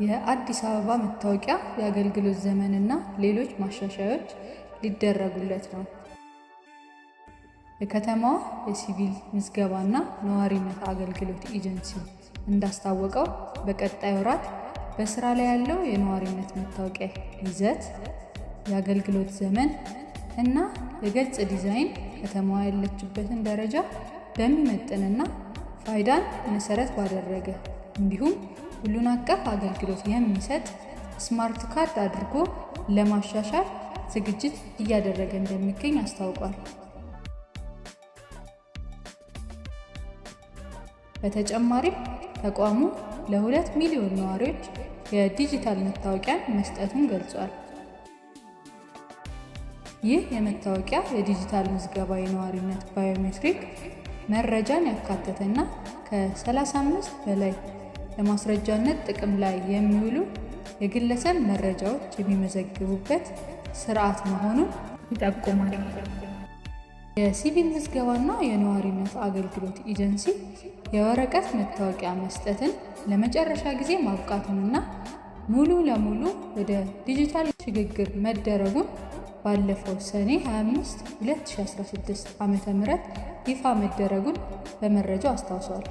የአዲስ አበባ መታወቂያ የአገልግሎት ዘመንና ሌሎች ማሻሻያዎች ሊደረጉለት ነው። የከተማዋ የሲቪል ምዝገባና ነዋሪነት አገልግሎት ኤጀንሲ እንዳስታወቀው በቀጣይ ወራት በስራ ላይ ያለው የነዋሪነት መታወቂያ ይዘት፣ የአገልግሎት ዘመን እና የገጽ ዲዛይን ከተማዋ ያለችበትን ደረጃ በሚመጥንና ፋይዳን መሰረት ባደረገ እንዲሁም ሁሉን አቀፍ አገልግሎት የሚሰጥ ስማርት ካርድ አድርጎ ለማሻሻል ዝግጅት እያደረገ እንደሚገኝ አስታውቋል። በተጨማሪም ተቋሙ ለ2 ሚሊዮን ነዋሪዎች የዲጂታል መታወቂያን መስጠቱን ገልጿል። ይህ የመታወቂያ የዲጂታል ምዝገባ የነዋሪነት ባዮሜትሪክ መረጃን ያካተተና ከ35 በላይ ለማስረጃነት ጥቅም ላይ የሚውሉ የግለሰብ መረጃዎች የሚመዘግቡበት ስርዓት መሆኑን ይጠቁማል። የሲቪል ምዝገባና የነዋሪነት አገልግሎት ኤጀንሲ የወረቀት መታወቂያ መስጠትን ለመጨረሻ ጊዜ ማብቃቱንና ሙሉ ለሙሉ ወደ ዲጂታል ሽግግር መደረጉን ባለፈው ሰኔ 25 2016 ዓ.ም ይፋ መደረጉን በመረጃው አስታውሷል።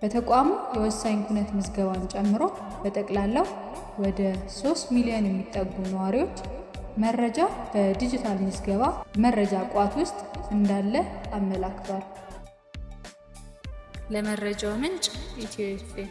በተቋሙ የወሳኝ ኩነት ምዝገባን ጨምሮ በጠቅላላው ወደ 3 ሚሊዮን የሚጠጉ ነዋሪዎች መረጃ በዲጂታል ምዝገባ መረጃ ቋት ውስጥ እንዳለ አመላክቷል። ለመረጃው ምንጭ ኢትዮ ኤፍኤም